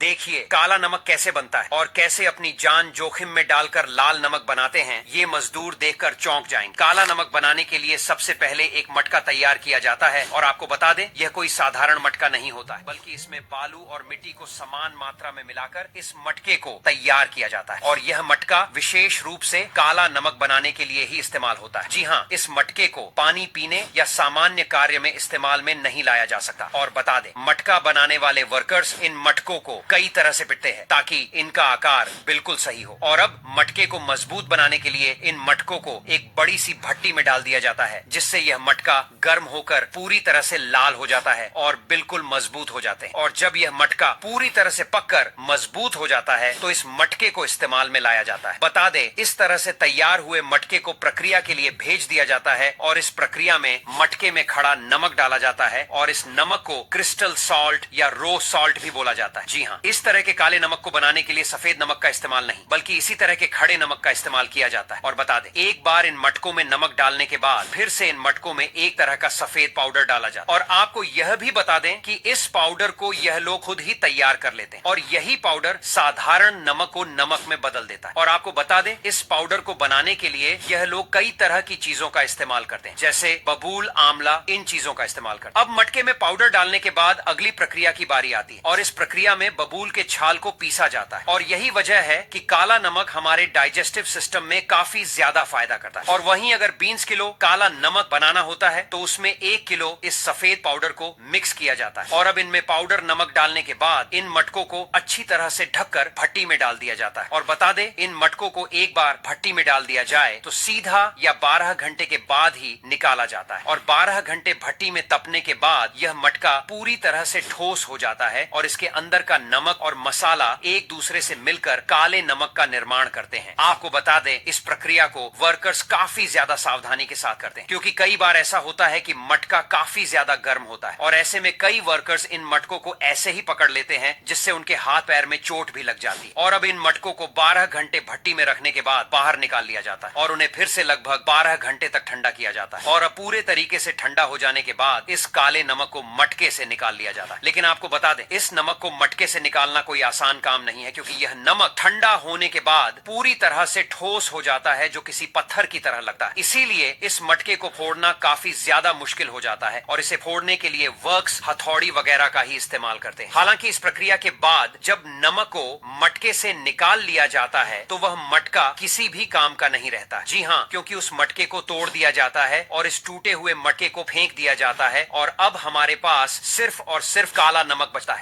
देखिए काला नमक कैसे बनता है और कैसे अपनी जान जोखिम में डालकर लाल नमक बनाते हैं, ये मजदूर देखकर चौंक जाएंगे। काला नमक बनाने के लिए सबसे पहले एक मटका तैयार किया जाता है और आपको बता दें यह कोई साधारण मटका नहीं होता है, बल्कि इसमें बालू और मिट्टी को समान मात्रा में मिलाकर इस मटके को तैयार किया जाता है। और यह मटका विशेष रूप से काला नमक बनाने के लिए ही इस्तेमाल होता है। जी हाँ, इस मटके को पानी पीने या सामान्य कार्य में इस्तेमाल में नहीं लाया जा सकता। और बता दें, मटका बनाने वाले वर्कर्स इन मटकों को कई तरह से पिटते हैं ताकि इनका आकार बिल्कुल सही हो। और अब मटके को मजबूत बनाने के लिए इन मटकों को एक बड़ी सी भट्टी में डाल दिया जाता है, जिससे यह मटका गर्म होकर पूरी तरह से लाल हो जाता है और बिल्कुल मजबूत हो जाते हैं। और जब यह मटका पूरी तरह से पककर मजबूत हो जाता है तो इस मटके को इस्तेमाल में लाया जाता है। बता दें, इस तरह से तैयार हुए मटके को प्रक्रिया के लिए भेज दिया जाता है और इस प्रक्रिया में मटके में खड़ा नमक डाला जाता है और इस नमक को क्रिस्टल सॉल्ट या रो सॉल्ट भी बोला जाता है। जी हाँ, इस तरह के काले नमक को बनाने के लिए सफेद नमक का इस्तेमाल नहीं, बल्कि इसी तरह के खड़े नमक का इस्तेमाल किया जाता है। और बता दें, एक बार इन मटकों में नमक डालने के बाद फिर से इन मटकों में एक तरह का सफेद पाउडर डाला जाता है। और आपको यह भी बता दें कि इस पाउडर को यह लोग खुद ही तैयार कर लेते हैं और यही पाउडर साधारण नमक को नमक में बदल देता है। और आपको बता दें, इस पाउडर को बनाने के लिए यह लोग कई तरह की चीजों का इस्तेमाल करते हैं, जैसे बबूल, आंवला, इन चीजों का इस्तेमाल करते हैं। अब मटके में पाउडर डालने के बाद अगली प्रक्रिया की बारी आती है और इस प्रक्रिया में बबूल के छाल को पीसा जाता है। और यही वजह है कि काला नमक हमारे डाइजेस्टिव सिस्टम में काफी ज्यादा फायदा करता है। और वहीं अगर 20 किलो काला नमक बनाना होता है तो उसमें 1 किलो इस सफेद पाउडर को मिक्स किया जाता है। और अब इनमें पाउडर नमक डालने के बाद इन मटकों को अच्छी तरह से ढककर भट्टी में डाल दिया जाता है। और बता दें, इन मटकों को एक बार भट्टी में डाल दिया जाए तो सीधा या 12 घंटे के बाद ही निकाला जाता है। और 12 घंटे भट्टी में तपने के बाद यह मटका पूरी तरह से ठोस हो जाता है और इसके अंदर का नमक और मसाला एक दूसरे से मिलकर काले नमक का निर्माण करते हैं। आपको बता दें, इस प्रक्रिया को वर्कर्स काफी ज्यादा सावधानी के साथ करते हैं, क्योंकि कई बार ऐसा होता है कि मटका काफी ज्यादा गर्म होता है और ऐसे में कई वर्कर्स इन मटकों को ऐसे ही पकड़ लेते हैं जिससे उनके हाथ पैर में चोट भी लग जाती है। और अब इन मटकों को 12 घंटे भट्टी में रखने के बाद बाहर निकाल लिया जाता है और उन्हें फिर से लगभग 12 घंटे तक ठंडा किया जाता है। और अब पूरे तरीके से ठंडा हो जाने के बाद इस काले नमक को मटके से निकाल लिया जाता है। लेकिन आपको बता दें, इस नमक को मटके से निकालना कोई आसान काम नहीं है, क्योंकि यह नमक ठंडा होने के बाद पूरी तरह से ठोस हो जाता है, जो किसी पत्थर की तरह लगता है। इसीलिए इस मटके को फोड़ना काफी ज्यादा मुश्किल हो जाता है और इसे फोड़ने के लिए वर्क्स हथौड़ी वगैरह का ही इस्तेमाल करते हैं। हालांकि इस प्रक्रिया के बाद जब नमक को मटके से निकाल लिया जाता है तो वह मटका किसी भी काम का नहीं रहता। जी हाँ, क्योंकि उस मटके को तोड़ दिया जाता है और इस टूटे हुए मटके को फेंक दिया जाता है और अब हमारे पास सिर्फ और सिर्फ काला नमक बचता है।